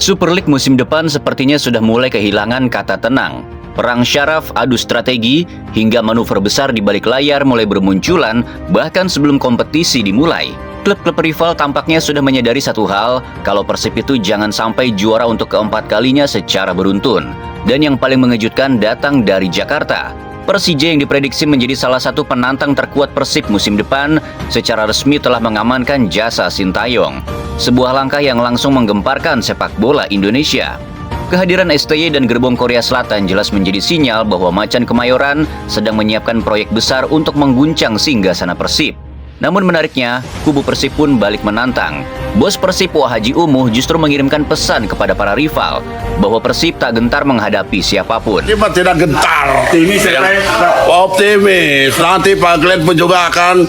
Super League musim depan sepertinya sudah mulai kehilangan kata tenang. Perang syaraf, adu strategi, hingga manuver besar di balik layar mulai bermunculan bahkan sebelum kompetisi dimulai. Klub-klub rival tampaknya sudah menyadari satu hal, kalau Persib itu jangan sampai juara untuk keempat kalinya secara beruntun. Dan yang paling mengejutkan datang dari Jakarta. Persija yang diprediksi menjadi salah satu penantang terkuat Persib musim depan secara resmi telah mengamankan jasa Sintayong. Sebuah langkah yang langsung menggemparkan sepak bola Indonesia. Kehadiran STY dan Gerbong Korea Selatan jelas menjadi sinyal bahwa Macan Kemayoran sedang menyiapkan proyek besar untuk mengguncang singgasana Persib. Namun menariknya, kubu Persib pun balik menantang. Bos Persib Wah Haji Umuh justru mengirimkan pesan kepada para rival bahwa Persib tak gentar menghadapi siapapun. Kita tidak gentar. Ini saya optimis. Nanti Pak Glenn pun juga akan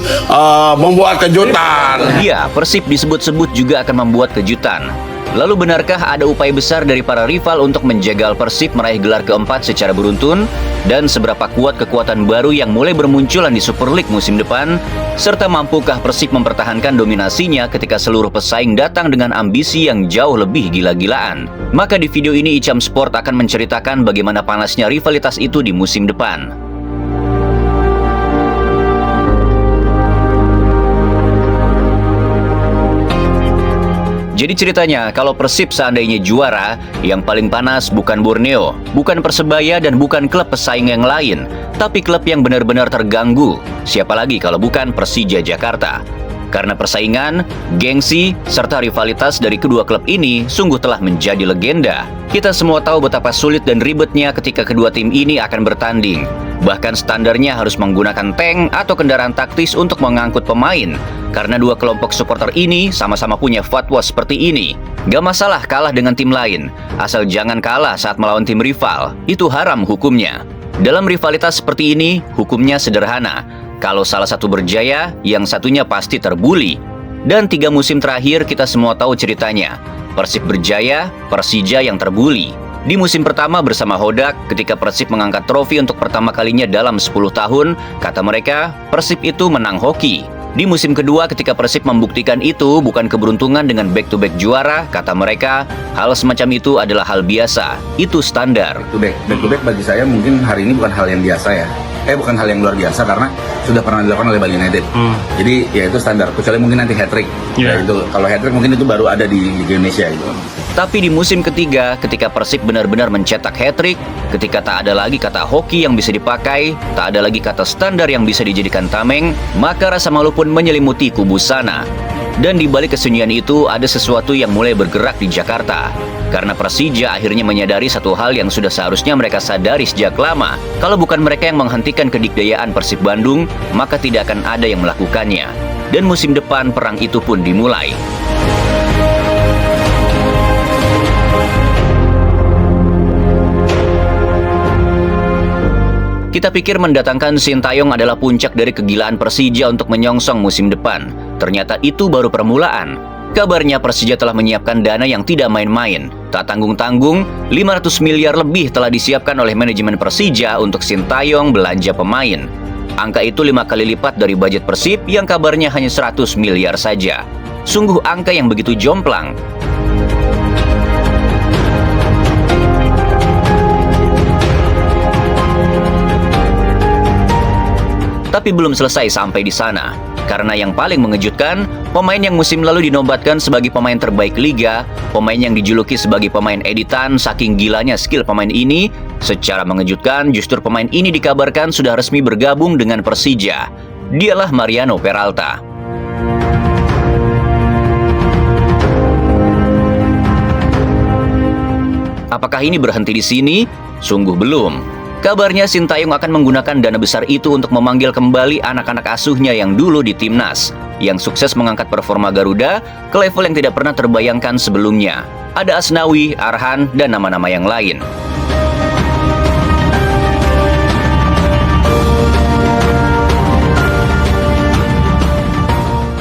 membuat kejutan. Iya, Persib disebut-sebut juga akan membuat kejutan. Lalu benarkah ada upaya besar dari para rival untuk menjegal Persib meraih gelar keempat secara beruntun? Dan seberapa kuat kekuatan baru yang mulai bermunculan di Super League musim depan? Serta mampukah Persib mempertahankan dominasinya ketika seluruh pesaing datang dengan ambisi yang jauh lebih gila-gilaan? Maka di video ini Icam Sport akan menceritakan bagaimana panasnya rivalitas itu di musim depan. Jadi ceritanya, kalau Persib seandainya juara, yang paling panas bukan Borneo, bukan Persebaya dan bukan klub pesaing yang lain, tapi klub yang benar-benar terganggu. Siapa lagi kalau bukan Persija Jakarta? Karena persaingan, gengsi, serta rivalitas dari kedua klub ini sungguh telah menjadi legenda. Kita semua tahu betapa sulit dan ribetnya ketika kedua tim ini akan bertanding. Bahkan standarnya harus menggunakan tank atau kendaraan taktis untuk mengangkut pemain. Karena dua kelompok supporter ini sama-sama punya fatwa seperti ini. Gak masalah kalah dengan tim lain, asal jangan kalah saat melawan tim rival. Itu haram hukumnya. Dalam rivalitas seperti ini, hukumnya sederhana. Kalau salah satu berjaya, yang satunya pasti terbuli. Dan 3 musim terakhir kita semua tahu ceritanya. Persib berjaya, Persija yang terbuli. Di musim pertama bersama Hodak, ketika Persib mengangkat trofi untuk pertama kalinya dalam 10 tahun, kata mereka, Persib itu menang hoki. Di musim kedua ketika Persib membuktikan itu bukan keberuntungan dengan back-to-back juara, kata mereka, hal semacam itu adalah hal biasa. Itu standar. Back-to-back bagi saya mungkin hari ini bukan hal yang biasa ya. Bukan hal yang luar biasa karena sudah pernah dilakukan oleh Bali United. Jadi ya itu standar, kecuali mungkin nanti hat-trick. Ya, itu, kalau hat-trick mungkin itu baru ada di Liga Indonesia gitu. Tapi di musim ketiga, ketika Persib benar-benar mencetak hat-trick, ketika tak ada lagi kata hoki yang bisa dipakai, tak ada lagi kata standar yang bisa dijadikan tameng, maka rasa malu pun menyelimuti kubu sana. Dan di balik kesunyian itu, ada sesuatu yang mulai bergerak di Jakarta. Karena Persija akhirnya menyadari satu hal yang sudah seharusnya mereka sadari sejak lama. Kalau bukan mereka yang menghentikan kedikdayaan Persib Bandung, maka tidak akan ada yang melakukannya. Dan musim depan perang itu pun dimulai. Kita pikir mendatangkan Sintayong adalah puncak dari kegilaan Persija untuk menyongsong musim depan. Ternyata itu baru permulaan. Kabarnya Persija telah menyiapkan dana yang tidak main-main. Tak tanggung-tanggung, 500 miliar lebih telah disiapkan oleh manajemen Persija untuk Sintayong belanja pemain. Angka itu 5 kali lipat dari budget Persib yang kabarnya hanya 100 miliar saja. Sungguh angka yang begitu jomplang. Tapi belum selesai sampai di sana. Karena yang paling mengejutkan, pemain yang musim lalu dinobatkan sebagai pemain terbaik liga, pemain yang dijuluki sebagai pemain editan saking gilanya skill pemain ini, secara mengejutkan justru pemain ini dikabarkan sudah resmi bergabung dengan Persija. Dialah Mariano Peralta. Apakah ini berhenti di sini? Sungguh belum. Kabarnya Sintayong akan menggunakan dana besar itu untuk memanggil kembali anak-anak asuhnya yang dulu di Timnas, yang sukses mengangkat performa Garuda ke level yang tidak pernah terbayangkan sebelumnya. Ada Asnawi, Arhan, dan nama-nama yang lain.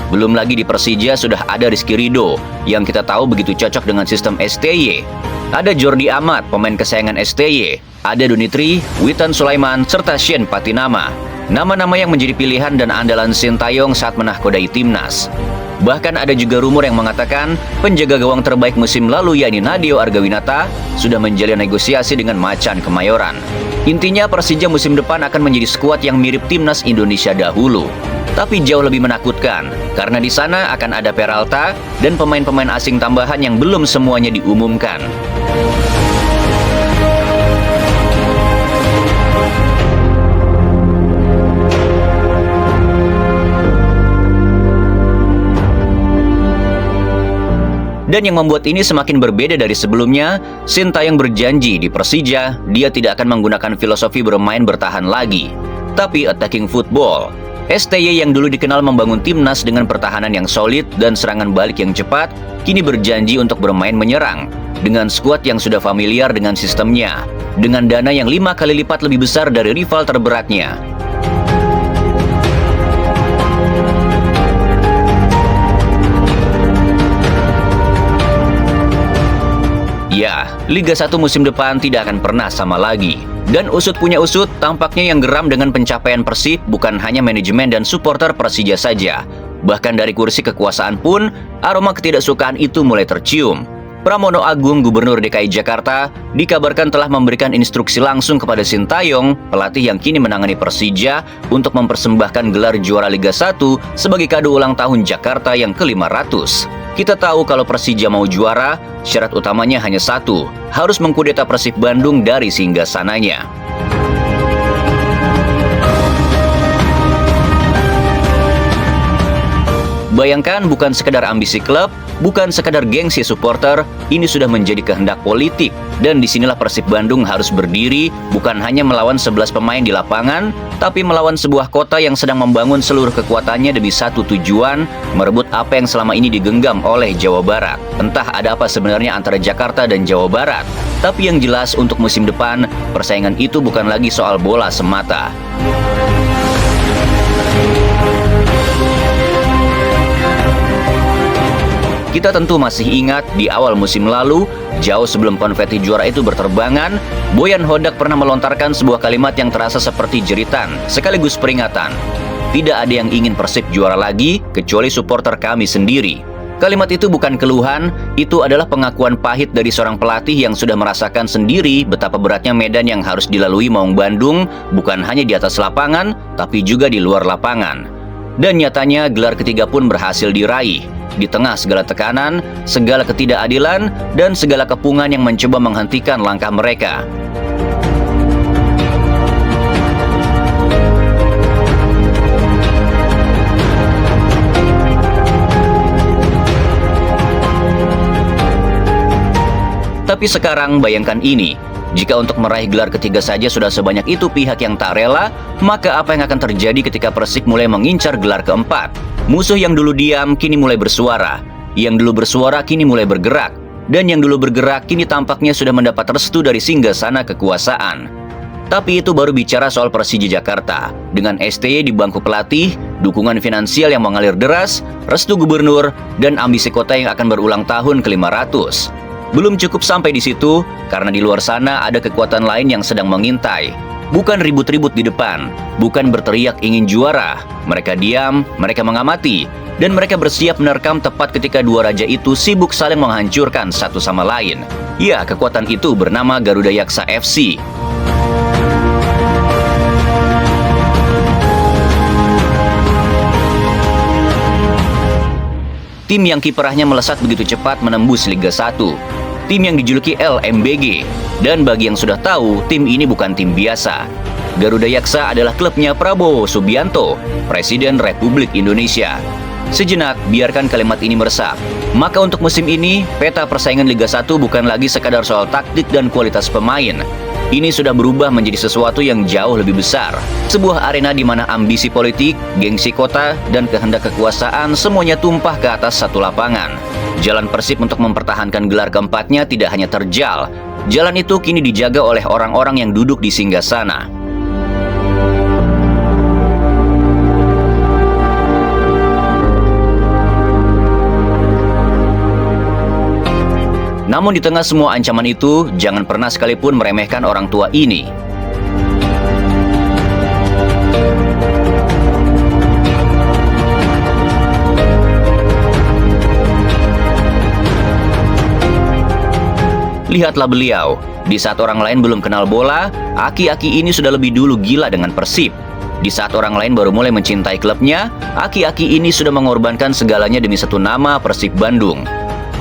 Belum lagi di Persija sudah ada Rizky Ridho, yang kita tahu begitu cocok dengan sistem STY. Ada Jordi Amat, pemain kesayangan STY. Ada Donitri, Witan Sulaiman, serta Shane Patinama. Nama-nama yang menjadi pilihan dan andalan Sintayong saat menahkodai timnas. Bahkan ada juga rumor yang mengatakan penjaga gawang terbaik musim lalu yakni Nadeo Argawinata sudah menjalin negosiasi dengan Macan Kemayoran. Intinya Persija musim depan akan menjadi skuad yang mirip timnas Indonesia dahulu. Tapi jauh lebih menakutkan, karena di sana akan ada Peralta dan pemain-pemain asing tambahan yang belum semuanya diumumkan. Dan yang membuat ini semakin berbeda dari sebelumnya, Sintayong berjanji di Persija, dia tidak akan menggunakan filosofi bermain bertahan lagi, tapi attacking football. STY yang dulu dikenal membangun timnas dengan pertahanan yang solid dan serangan balik yang cepat, kini berjanji untuk bermain menyerang, dengan skuad yang sudah familiar dengan sistemnya, dengan dana yang 5 kali lipat lebih besar dari rival terberatnya. Ya, Liga 1 musim depan tidak akan pernah sama lagi. Dan usut punya usut, tampaknya yang geram dengan pencapaian Persib bukan hanya manajemen dan supporter Persija saja. Bahkan dari kursi kekuasaan pun, aroma ketidaksukaan itu mulai tercium. Pramono Agung, Gubernur DKI Jakarta, dikabarkan telah memberikan instruksi langsung kepada Sintayong, pelatih yang kini menangani Persija, untuk mempersembahkan gelar juara Liga 1 sebagai kado ulang tahun Jakarta yang ke-500. Kita tahu kalau Persija mau juara, syarat utamanya hanya satu, harus mengkudeta Persib Bandung dari singgasananya. Bayangkan bukan sekedar ambisi klub, bukan sekadar gengsi supporter, ini sudah menjadi kehendak politik. Dan disinilah Persib Bandung harus berdiri, bukan hanya melawan 11 pemain di lapangan, tapi melawan sebuah kota yang sedang membangun seluruh kekuatannya demi satu tujuan, merebut apa yang selama ini digenggam oleh Jawa Barat. Entah ada apa sebenarnya antara Jakarta dan Jawa Barat, tapi yang jelas untuk musim depan, persaingan itu bukan lagi soal bola semata. Kita tentu masih ingat di awal musim lalu, jauh sebelum konfeti juara itu berterbangan, Boyan Hodak pernah melontarkan sebuah kalimat yang terasa seperti jeritan, sekaligus peringatan. Tidak ada yang ingin Persib juara lagi, kecuali supporter kami sendiri. Kalimat itu bukan keluhan, itu adalah pengakuan pahit dari seorang pelatih yang sudah merasakan sendiri betapa beratnya medan yang harus dilalui Maung Bandung, bukan hanya di atas lapangan, tapi juga di luar lapangan. Dan nyatanya gelar ketiga pun berhasil diraih. Di tengah segala tekanan, segala ketidakadilan, dan segala kepungan yang mencoba menghentikan langkah mereka. Tapi sekarang bayangkan ini, jika untuk meraih gelar ketiga saja sudah sebanyak itu pihak yang tak rela, maka apa yang akan terjadi ketika Persib mulai mengincar gelar keempat? Musuh yang dulu diam kini mulai bersuara, yang dulu bersuara kini mulai bergerak, dan yang dulu bergerak kini tampaknya sudah mendapat restu dari singgasana kekuasaan. Tapi itu baru bicara soal Persija Jakarta. Dengan STY di bangku pelatih, dukungan finansial yang mengalir deras, restu gubernur, dan ambisi kota yang akan berulang tahun ke-500. Belum cukup sampai di situ, karena di luar sana ada kekuatan lain yang sedang mengintai. Bukan ribut-ribut di depan, bukan berteriak ingin juara. Mereka diam, mereka mengamati, dan mereka bersiap menerkam tepat ketika dua raja itu sibuk saling menghancurkan satu sama lain. Ya, kekuatan itu bernama Garuda Yaksa FC. Tim yang kiprahnya melesat begitu cepat menembus Liga 1. Tim yang dijuluki LMBG. Dan bagi yang sudah tahu, tim ini bukan tim biasa. Garuda Yaksa adalah klubnya Prabowo Subianto, Presiden Republik Indonesia. Sejenak, biarkan kalimat ini meresap. Maka untuk musim ini, peta persaingan Liga 1 bukan lagi sekadar soal taktik dan kualitas pemain. Ini sudah berubah menjadi sesuatu yang jauh lebih besar. Sebuah arena di mana ambisi politik, gengsi kota, dan kehendak kekuasaan semuanya tumpah ke atas satu lapangan. Jalan Persib untuk mempertahankan gelar keempatnya tidak hanya terjal. Jalan itu kini dijaga oleh orang-orang yang duduk di singgasana. Namun di tengah semua ancaman itu, jangan pernah sekalipun meremehkan orang tua ini. Lihatlah beliau, di saat orang lain belum kenal bola, aki-aki ini sudah lebih dulu gila dengan Persib. Di saat orang lain baru mulai mencintai klubnya, aki-aki ini sudah mengorbankan segalanya demi satu nama Persib Bandung.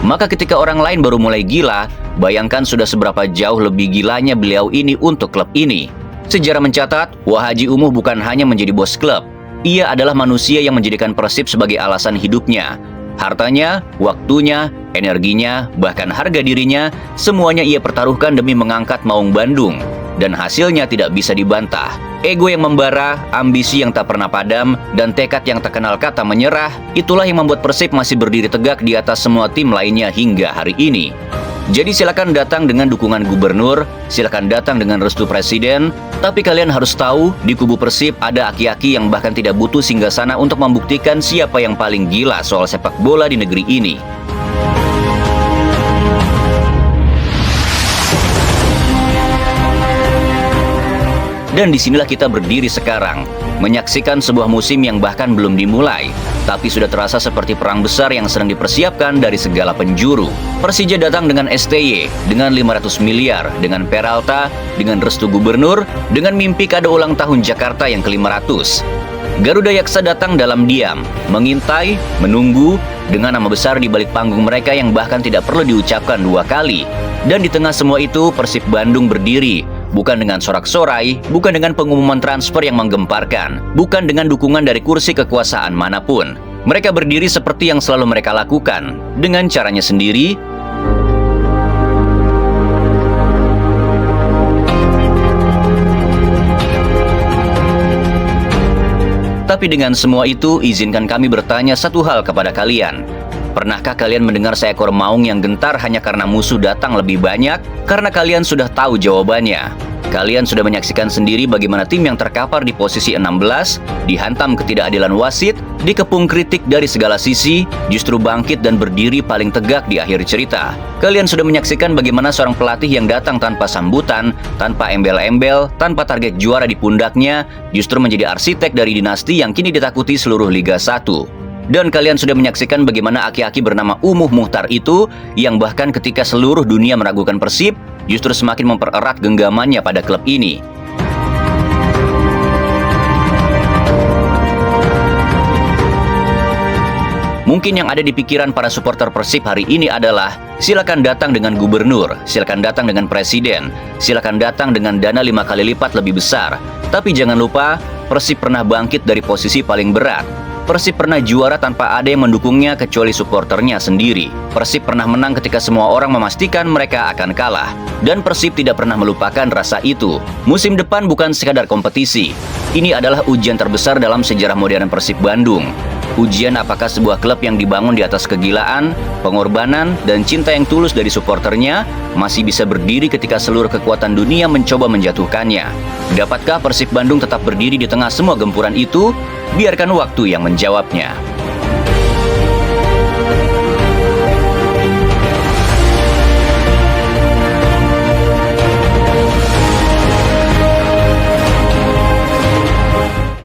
Maka ketika orang lain baru mulai gila, bayangkan sudah seberapa jauh lebih gilanya beliau ini untuk klub ini. Sejarah mencatat, Wahaji Umuh bukan hanya menjadi bos klub, ia adalah manusia yang menjadikan Persib sebagai alasan hidupnya. Hartanya, waktunya, energinya, bahkan harga dirinya, semuanya ia pertaruhkan demi mengangkat Maung Bandung. Dan hasilnya tidak bisa dibantah. Ego yang membara, ambisi yang tak pernah padam, dan tekad yang tak kenal kata menyerah, itulah yang membuat Persib masih berdiri tegak di atas semua tim lainnya hingga hari ini. Jadi silakan datang dengan dukungan gubernur, silakan datang dengan restu presiden, tapi kalian harus tahu, di kubu Persib ada aki-aki yang bahkan tidak butuh singgasana untuk membuktikan siapa yang paling gila soal sepak bola di negeri ini. Dan disinilah kita berdiri sekarang, menyaksikan sebuah musim yang bahkan belum dimulai, tapi sudah terasa seperti perang besar yang sedang dipersiapkan dari segala penjuru. Persija datang dengan STY, dengan 500 miliar, dengan Peralta, dengan restu gubernur, dengan mimpi kado ulang tahun Jakarta yang ke-500. Garuda Yaksa datang dalam diam, mengintai, menunggu, dengan nama besar di balik panggung mereka yang bahkan tidak perlu diucapkan 2 kali. Dan di tengah semua itu, Persib Bandung berdiri, bukan dengan sorak-sorai, bukan dengan pengumuman transfer yang menggemparkan, bukan dengan dukungan dari kursi kekuasaan manapun. Mereka berdiri seperti yang selalu mereka lakukan, dengan caranya sendiri. Tapi dengan semua itu, izinkan kami bertanya satu hal kepada kalian. Pernahkah kalian mendengar seekor maung yang gentar hanya karena musuh datang lebih banyak? Karena kalian sudah tahu jawabannya. Kalian sudah menyaksikan sendiri bagaimana tim yang terkapar di posisi 16, dihantam ketidakadilan wasit, dikepung kritik dari segala sisi, justru bangkit dan berdiri paling tegak di akhir cerita. Kalian sudah menyaksikan bagaimana seorang pelatih yang datang tanpa sambutan, tanpa embel-embel, tanpa target juara di pundaknya, justru menjadi arsitek dari dinasti yang kini ditakuti seluruh Liga 1. Dan kalian sudah menyaksikan bagaimana aki-aki bernama Umuh Muhtar itu, yang bahkan ketika seluruh dunia meragukan Persib, justru semakin mempererat genggamannya pada klub ini. Mungkin yang ada di pikiran para supporter Persib hari ini adalah, silakan datang dengan gubernur, silakan datang dengan presiden, silakan datang dengan dana 5 kali lipat lebih besar. Tapi jangan lupa, Persib pernah bangkit dari posisi paling berat. Persib pernah juara tanpa ada yang mendukungnya kecuali supporternya sendiri. Persib pernah menang ketika semua orang memastikan mereka akan kalah. Dan Persib tidak pernah melupakan rasa itu. Musim depan bukan sekadar kompetisi. Ini adalah ujian terbesar dalam sejarah modern Persib Bandung. Ujian apakah sebuah klub yang dibangun di atas kegilaan, pengorbanan, dan cinta yang tulus dari supporternya masih bisa berdiri ketika seluruh kekuatan dunia mencoba menjatuhkannya. Dapatkah Persib Bandung tetap berdiri di tengah semua gempuran itu? Biarkan waktu yang menjawabnya.